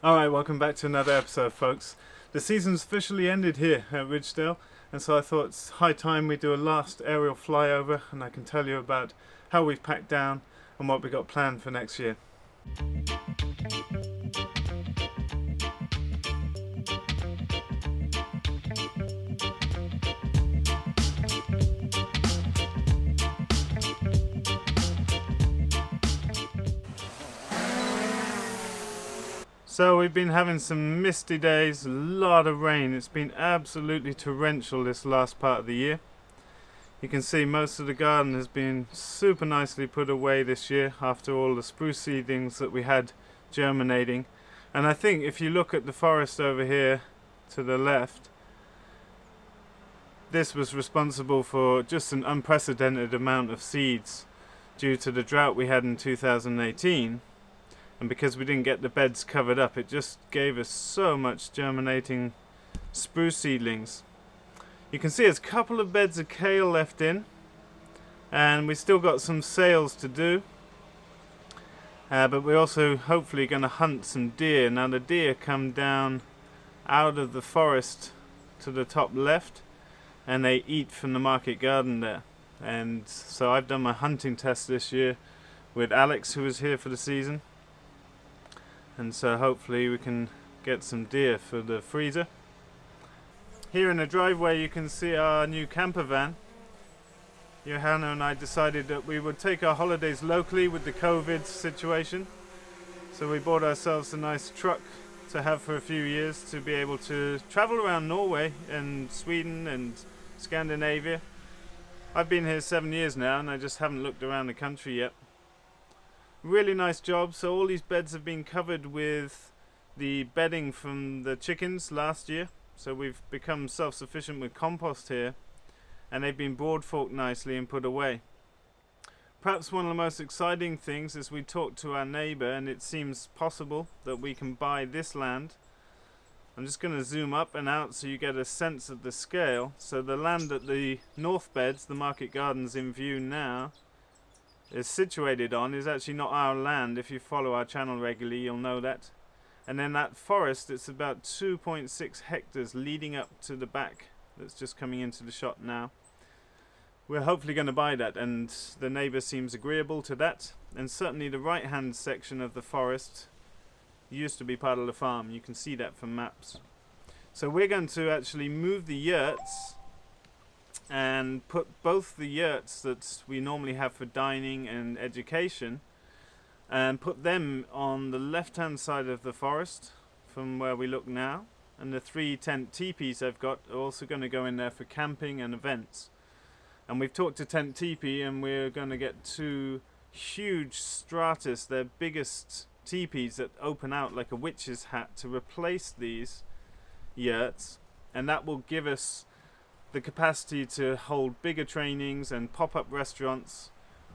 Alright, welcome back to another episode, folks. The season's officially ended here at Ridgedale, and so I thought it's high time we do a last aerial flyover and I can tell you about how we've packed down and what we got planned for next year. So we've been having some misty days, a lot of rain. It's been absolutely torrential this last part of the year. You can see most of the garden has been super nicely put away this year after all the spruce seedlings that we had germinating. And I think if you look at the forest over here to the left, this was responsible for just an unprecedented amount of seeds due to the drought we had in 2018. And because we didn't get the beds covered up, it just gave us so much germinating spruce seedlings. You can see there's a couple of beds of kale left in, and we still got some sales to do. But we're also hopefully going to hunt some deer. Now the deer come down out of the forest to the top left, and they eat from the market garden there. And so I've done my hunting test this year with Alex, who was here for the season. And so hopefully we can get some deer for the freezer. Here in the driveway you can see our new camper van. Johanna and I decided that we would take our holidays locally with the COVID situation. So we bought ourselves a nice truck to have for a few years to be able to travel around Norway and Sweden and Scandinavia. I've been here 7 years now and I just haven't looked around the country yet. Really nice job. So all these beds have been covered with the bedding from the chickens last year. So we've become self-sufficient with compost here, and they've been broad forked nicely and put away. Perhaps one of the most exciting things is we talked to our neighbour, and it seems possible that we can buy this land. I'm just going to zoom up and out so you get a sense of the scale. So the land at the north beds, the market gardens in view now, is situated on is actually not our land. If you follow our channel regularly, you'll know that. And then that forest, it's about 2.6 hectares leading up to the back that's just coming into the shot now. We're hopefully going to buy that, and the neighbour seems agreeable to that. And certainly the right hand section of the forest used to be part of the farm. You can see that from maps. So we're going to actually move the yurts and put both the yurts that we normally have for dining and education, and put them on the left hand side of the forest from where we look now. And the 3 tent teepees I've got are also going to go in there for camping and events. And we've talked to Tent Teepee, and we're going to get 2 huge stratus, their biggest teepees that open out like a witch's hat, to replace these yurts, and that will give us the capacity to hold bigger trainings and pop-up restaurants.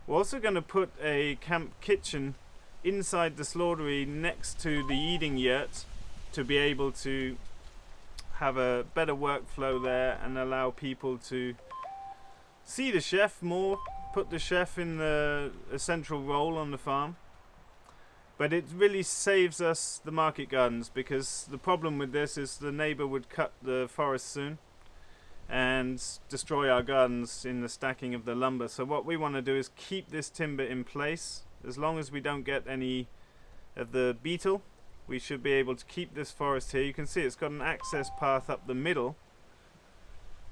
We're also going to put a camp kitchen inside the slaughtery next to the eating yurt to be able to have a better workflow there and allow people to see the chef more, put the chef in a central role on the farm. But it really saves us the market gardens, because the problem with this is the neighbour would cut the forest soon and destroy our gardens in the stacking of the lumber. So what we want to do is keep this timber in place. As long as we don't get any of the beetle, we should be able to keep this forest here. You can see it's got an access path up the middle,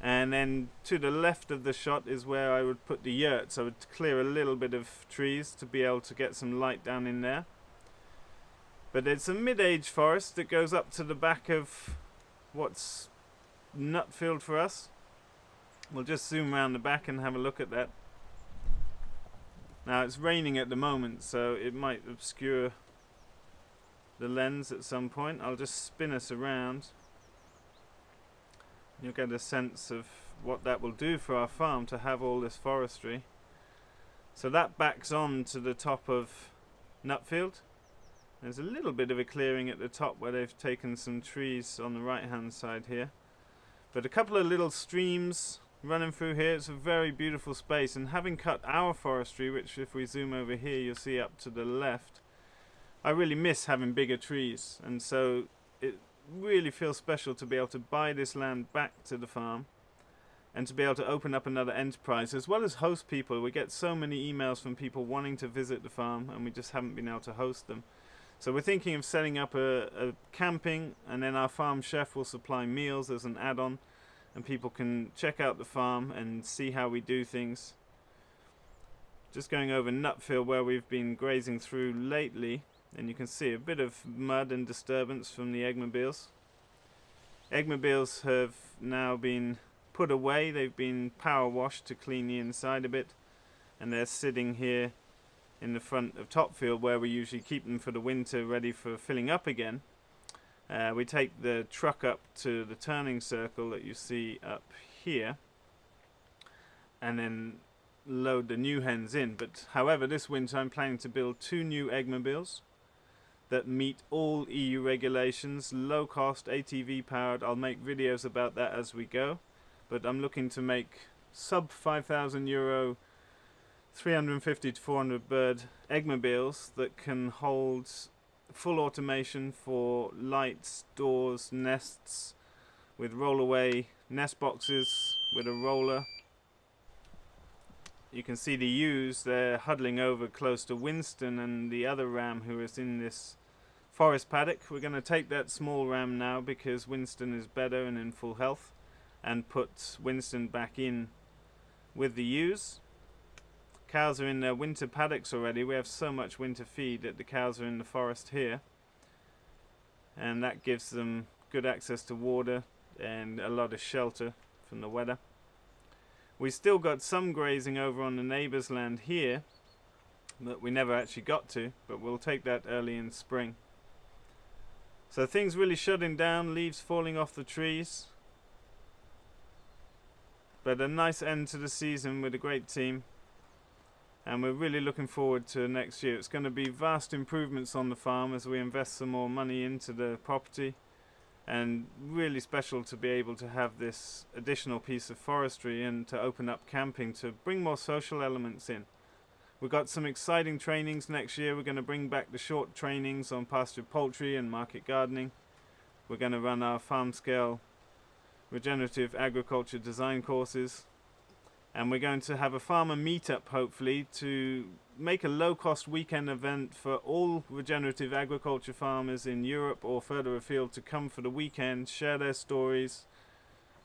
and then to the left of the shot is where I would put the yurts. I would clear a little bit of trees to be able to get some light down in there. But it's a mid-age forest that goes up to the back of what's nut field for us. We'll just zoom around the back and have a look at that. Now it's raining at the moment, so it might obscure the lens at some point. I'll just spin us around. You'll get a sense of what that will do for our farm to have all this forestry. So that backs on to the top of Nutfield. There's a little bit of a clearing at the top where they've taken some trees on the right hand side here. But a couple of little streams running through here. It's a very beautiful space, and having cut our forestry, which if we zoom over here you'll see up to the left, I really miss having bigger trees, and so it really feels special to be able to buy this land back to the farm and to be able to open up another enterprise as well as host people. We get so many emails from people wanting to visit the farm and we just haven't been able to host them. So we're thinking of setting up a camping, and then our farm chef will supply meals as an add-on, and people can check out the farm and see how we do things. Just going over Nutfield where we've been grazing through lately, and you can see a bit of mud and disturbance from the eggmobiles. Eggmobiles have now been put away. They've been power washed to clean the inside a bit, and they're sitting here in the front of Topfield where we usually keep them for the winter ready for filling up again. We take the truck up to the turning circle that you see up here and then load the new hens in. But however, this winter I'm planning to build 2 new eggmobiles that meet all EU regulations, low cost, ATV powered. I'll make videos about that as we go, but I'm looking to make sub €5,000 350 to 400 bird eggmobiles that can hold full automation for lights, doors, nests, with roll-away nest boxes with a roller. You can see the ewes, they're huddling over close to Winston and the other ram who is in this forest paddock. We're going to take that small ram now because Winston is better and in full health, and put Winston back in with the ewes. Cows are in their winter paddocks already. We have so much winter feed that the cows are in the forest here, and that gives them good access to water and a lot of shelter from the weather. We still got some grazing over on the neighbour's land here that we never actually got to, but we'll take that early in spring. So things really shutting down, leaves falling off the trees, but a nice end to the season with a great team, and we're really looking forward to next year. It's going to be vast improvements on the farm as we invest some more money into the property, and really special to be able to have this additional piece of forestry and to open up camping to bring more social elements in. We've got some exciting trainings next year. We're going to bring back the short trainings on pastured poultry and market gardening. We're going to run our farm scale regenerative agriculture design courses, and we're going to have a farmer meetup hopefully to make a low-cost weekend event for all regenerative agriculture farmers in Europe or further afield to come for the weekend, share their stories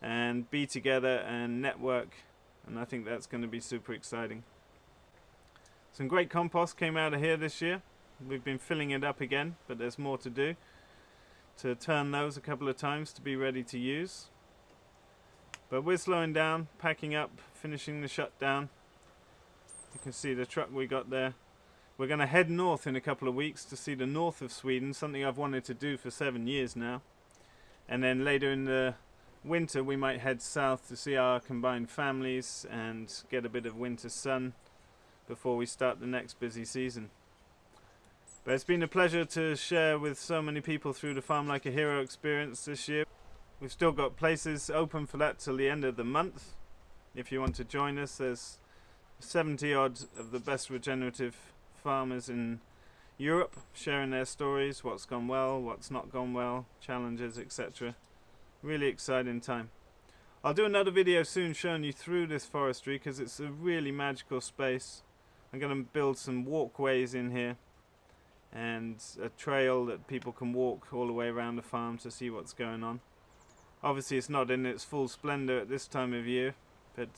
and be together and network, and I think that's going to be super exciting. Some great compost came out of here this year. We've been filling it up again, but there's more to do to turn those a couple of times to be ready to use. But we're slowing down, packing up, finishing the shutdown. You can see the truck we got there. We're going to head north in a couple of weeks to see the north of Sweden, something I've wanted to do for 7 years now. And then later in the winter we might head south to see our combined families and get a bit of winter sun before we start the next busy season. But it's been a pleasure to share with so many people through the Farm Like a Hero experience this year. We've still got places open for that till the end of the month. If you want to join us, there's 70 odd of the best regenerative farmers in Europe sharing their stories, what's gone well, what's not gone well, challenges, etc. Really exciting time. I'll do another video soon showing you through this forestry because it's a really magical space. I'm going to build some walkways in here and a trail that people can walk all the way around the farm to see what's going on. Obviously it's not in its full splendour at this time of year, but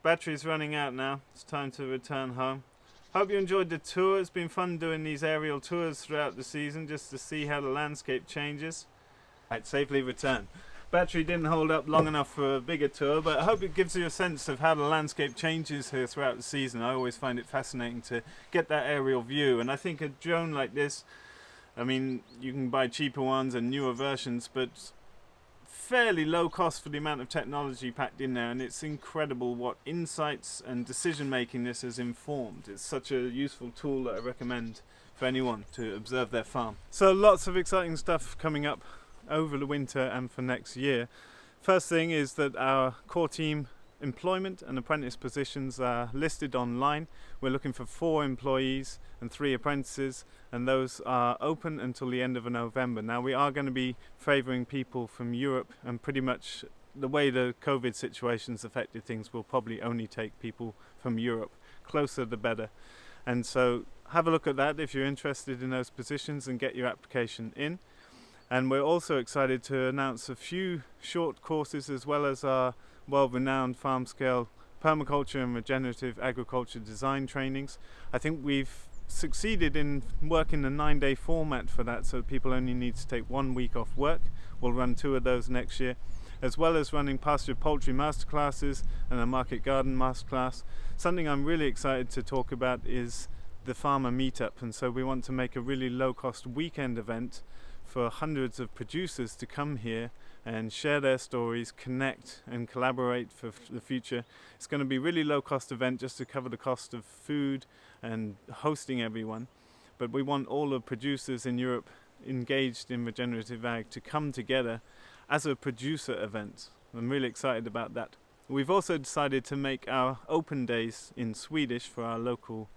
battery's running out now. It's time to return home. Hope you enjoyed the tour. It's been fun doing these aerial tours throughout the season just to see how the landscape changes. Right, safely return. Battery didn't hold up long enough for a bigger tour, but I hope it gives you a sense of how the landscape changes here throughout the season. I always find it fascinating to get that aerial view, and I think a drone like this, I mean, you can buy cheaper ones and newer versions, but fairly low cost for the amount of technology packed in there, and it's incredible what insights and decision making this has informed. It's such a useful tool that I recommend for anyone to observe their farm. So lots of exciting stuff coming up over the winter and for next year. First thing is that our core team employment and apprentice positions are listed online. We're looking for 4 employees and 3 apprentices, and those are open until the end of November. Now, we are going to be favouring people from Europe, and pretty much the way the COVID situation's affected things, will probably only take people from Europe. Closer the better. And so have a look at that if you're interested in those positions and get your application in. And we're also excited to announce a few short courses, as well as our well-renowned farm scale permaculture and regenerative agriculture design trainings. I think we've succeeded in working a 9-day format for that, so people only need to take 1 week off work. We'll run 2 of those next year, as well as running pastured poultry masterclasses and a market garden masterclass. Something I'm really excited to talk about is the farmer meetup, and so we want to make a really low-cost weekend event for hundreds of producers to come here and share their stories, connect and collaborate for the future. It's going to be a really low-cost event just to cover the cost of food and hosting everyone, but we want all the producers in Europe engaged in regenerative ag to come together as a producer event. I'm really excited about that. We've also decided to make our open days in Swedish for our local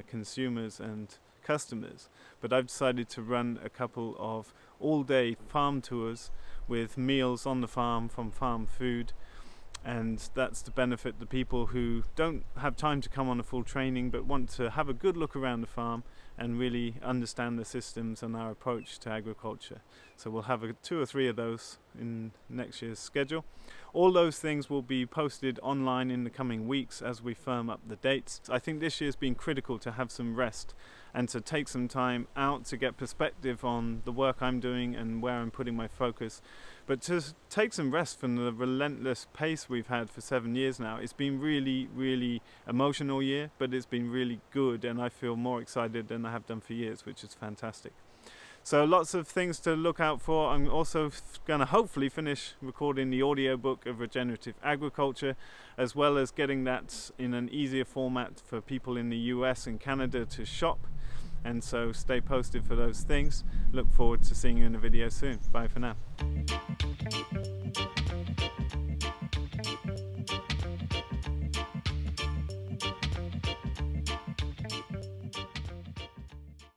consumers and customers, but I've decided to run a couple of all-day farm tours with meals on the farm from farm food, and that's to benefit the people who don't have time to come on a full training but want to have a good look around the farm and really understand the systems and our approach to agriculture. So we'll have 2 or 3 of those in next year's schedule. All those things will be posted online in the coming weeks as we firm up the dates. I think this year's been critical to have some rest and to take some time out to get perspective on the work I'm doing and where I'm putting my focus, but to take some rest from the relentless pace we've had for 7 years now. It's been really emotional year, but it's been really good, and I feel more excited than I have done for years, which is fantastic. So lots of things to look out for. I'm also going to hopefully finish recording the audiobook of Regenerative Agriculture, as well as getting that in an easier format for people in the US and Canada to shop. And so stay posted for those things. Look forward to seeing you in a video soon. Bye for now.